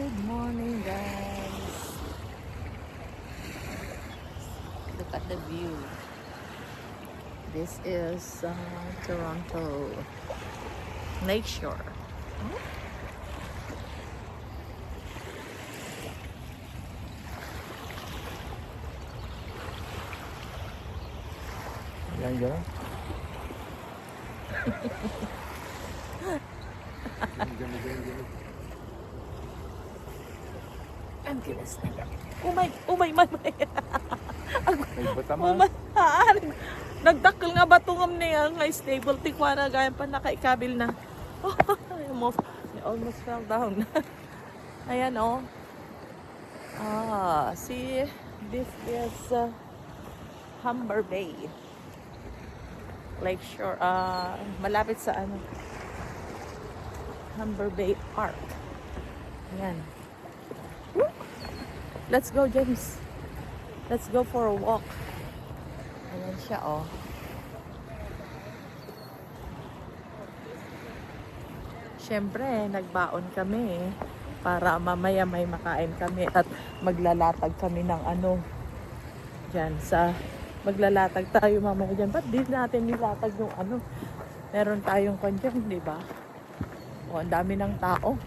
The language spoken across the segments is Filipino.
Good morning, guys. Look at the view. This is Toronto Lakeshore. Yan gano'n? Ang gilas na. Umay. May bataman. Umahaan. Nagdakkel nga batungam niya nga stable tikwana gayam pa nakaikabil na. I almost fell down. Ayan oh. See, this is Humber Bay. Lakeshore. Malapit sa Humber Bay Park. Ayan. Woo! Let's go, James. Let's go for a walk. Ayan siya, oh. Siyempre, nagbaon kami para mamaya may makain kami at maglalatag kami ng dyan sa maglalatag tayo mamaya dyan. Ba't di natin nilatag yung meron tayong kondyan, di ba? O, ang dami ng tao.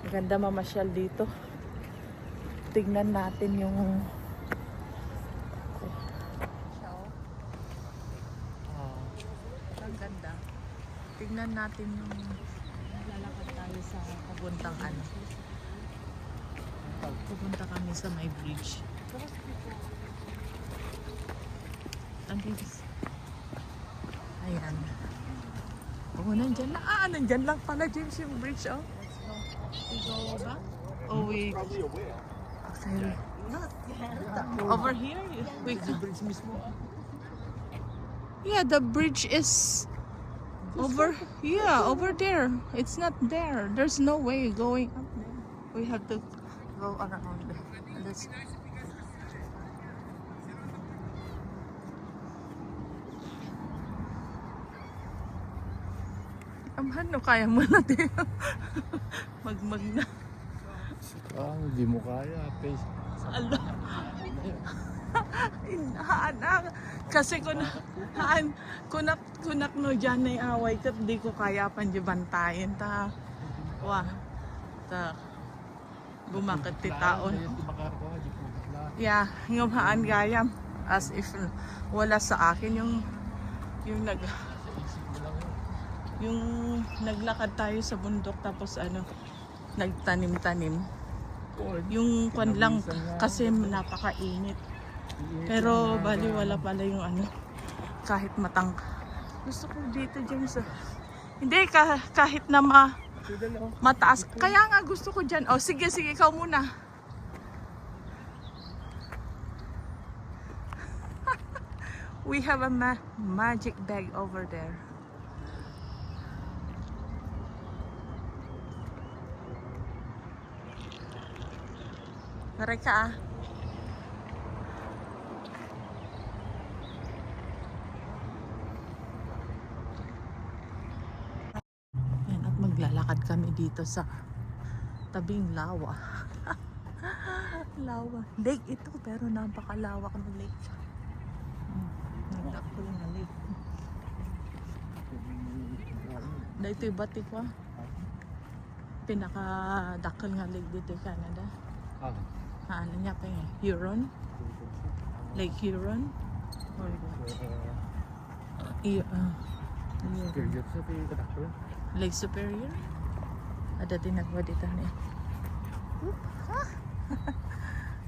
Maganda mamasyal dito. Tignan natin yung ang ganda. Tignan natin yung lalakad tayo sa papuntang pupunta kami sa may bridge. Ayan. Oh, nandyan na. Nandyan lang pala, James, yung bridge, oh. We go back? Oh, wait. Okay. Over here? We go. Yeah, the bridge is over. Yeah, over there. It's not there. There's no way going up there. We have to go around. This. Amhan, no, kaya mo natin. Magmag na. Hindi mo kaya. Ala. Kasi kunak no dyan ay away kat di ko kaya pan di bantayin ta. Wah. Ta. Bumakit ti taon. Yeah, ngumaan gayam as if wala sa akin yung naglakad tayo sa bundok tapos nagtanim-tanim. Yung kwan lang kasi napakainit. Pero bali wala pala yung kahit matang. Gusto ko dito James. Hindi kahit na mataas. Kaya nga gusto ko diyan. Oh, sige ikaw muna. We have a magic bag over there. Mereka Yan, at maglalakad kami dito sa tabing lawa. Lawa. Lake ito pero napakalawak na lake. Nagdakol na lake. Dito yung batik wa. Pinakadakol nga lake dito sa Canada. Ano niya pa yung Huron? Lake Huron? Or Lake Superior? Ada tinagwa dito niya.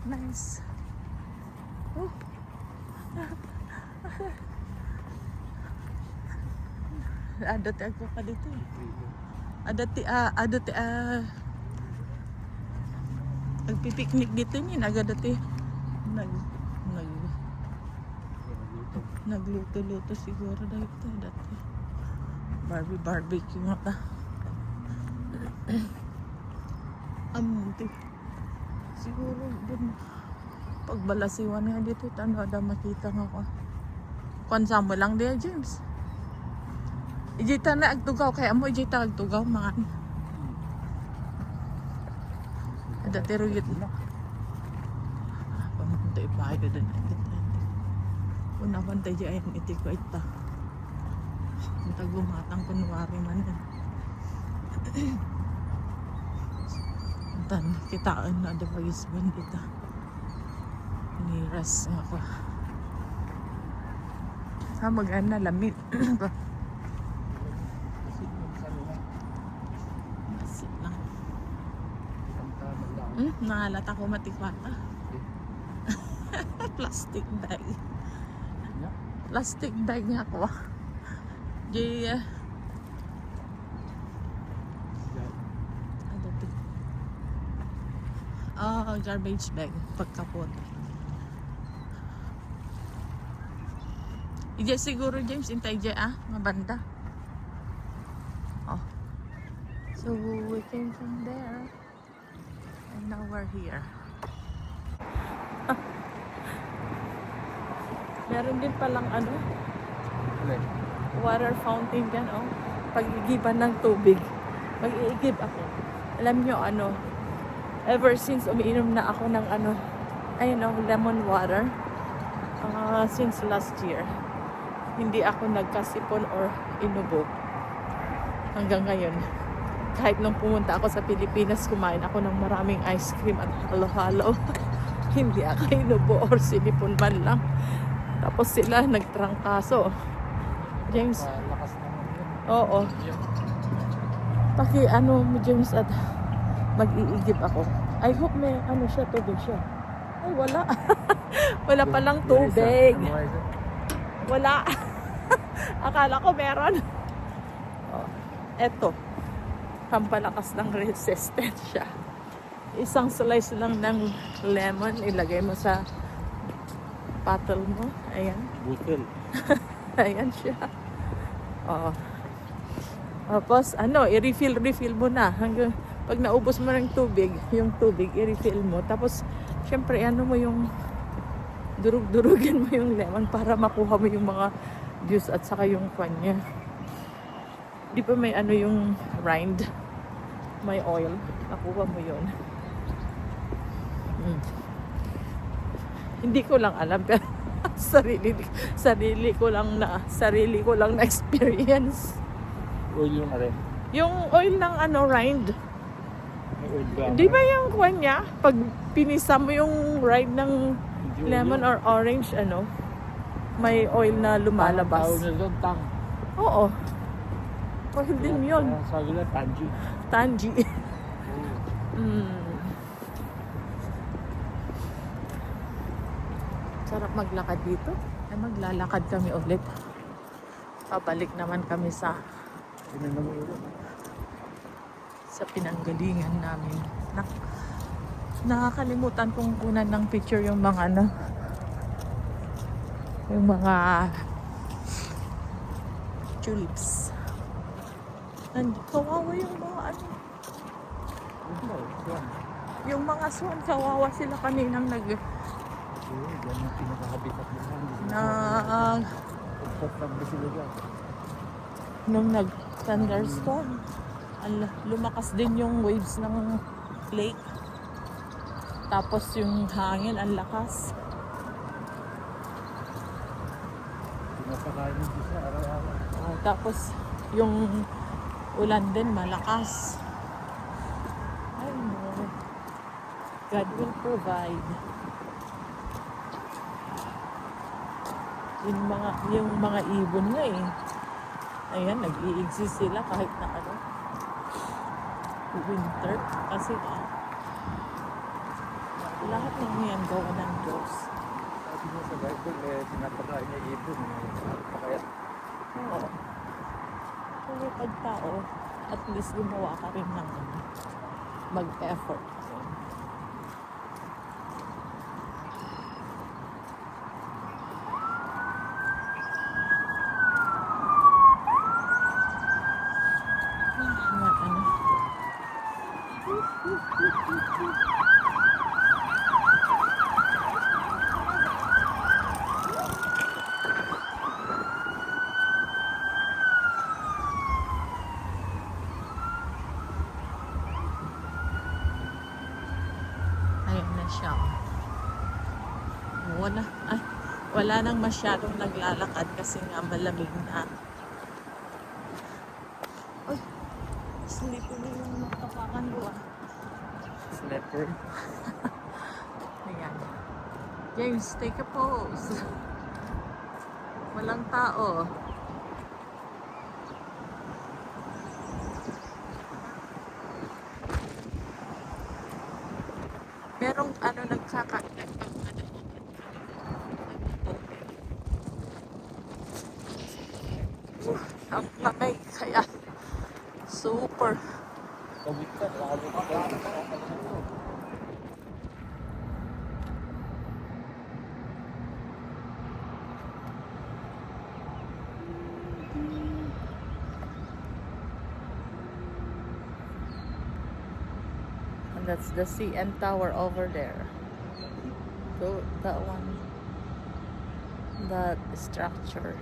Nice. Ada ako ka dito. Ada nagpipiknik dito niya, dati nagluto-luto siguro dito dati. Barbecue nga ta. Siguro dun pagbalasiwan nga dito ada makita nga ko. Kwansa mo lang diya James. Ijita na agtugaw kaya mo ijita agtugaw mga teruyot na. Pamunta ipahay doon. Una pantay dyan iti ko ita. Punta gumatang kunwari man yan. Puntan kitaan na ada pagisban dito. Niras nga ko. Mag-ana lamit. Masit lang. Nangalat ako matikwata. Plastic bag. Plastic bag nga ko. Di ano to? Oh, garbage bag. Pagkapot. Ija siguro James, intay dyan mabanda. Oh. So we came from there. And now we're here. Meron din palang ano, water fountain dyan, oh. Pag-igiban ng tubig. Mag-iigib ako. Alam nyo, ano, ever since umiinom na ako ng ano, ayun, lemon water, since last year, hindi ako nagkasipon or inubo. Hanggang ngayon. Kahit nung pumunta ako sa Pilipinas, kumain ako ng maraming ice cream at halo-halo. Hindi ako inubo or sinipon man lang. Tapos sila nagtrangkaso. James. Lakas naman yun. Oo. Ano mo James at mag-iigib ako. I hope may ano siya, tubig siya. Ay wala. Wala palang tubig. Wala. Akala ko meron. Oh. Eto. Pampalakas ng resistensya. Isang slice lang ng lemon ilagay mo sa bottle mo. Ayan. Butil. Ayan siya. Oh. Tapos ano, i-refill mo na hanggang pag naubos mo ng tubig, yung tubig i-refill mo. Tapos syempre ano mo yung durug-durugin mo yung lemon para makuha mo yung mga juice at saka yung kanya. Di ba may ano yung rind? May oil. Nakuha mo yun. Hindi ko lang alam pero sarili ko lang na experience. Oil yung are. Yung oil ng ano rind. May oil ba? Di ba yung kanya? Pag pinisa mo yung rind ng lemon or orange, ano, may oil na lumalabas. Tawag na doon, tang. Oo. Oil din yun. Sabi na, tangy. Tangy. Sarap maglakad dito. Ay, maglalakad kami ulit. Pabalik naman kami sa pinanggalingan namin. Nakakalimutan kong kunan ng picture yung mga ano, yung mga tulips. Kawawa yung mga ano, yung mga swan, kawawa sila kaninang Yan yung pinakahabitat nila. Pagpapagbi sila dyan. nung nag-thunderstorm. Lumakas din yung waves ng lake. Tapos yung hangin, ang lakas. Pinapakain nito sa araw-araw. Tapos yung ulan din, malakas. Ay no. God will provide. Yung mga ibon nga eh. Ayan, nag-i-exist sila kahit na ano. Winter. Kasi lahat ng yan gawa ng Diyos. Sabi niya sa Bible, pinapakain niya ibon. Kaya Oo. Kung pag tao, at least gumawa ka rin ng mag-effort. siya. Wala nang masyadong naglalakad kasi nga malamig na. Uy, sleepy na yung matapakan ko ah. Slipper. Ayan. James, take a pose. Walang tao. Merong ang lamig kaya super. Tawid ka, nakabot ka. And that's the CN Tower over there. So that one, that structure.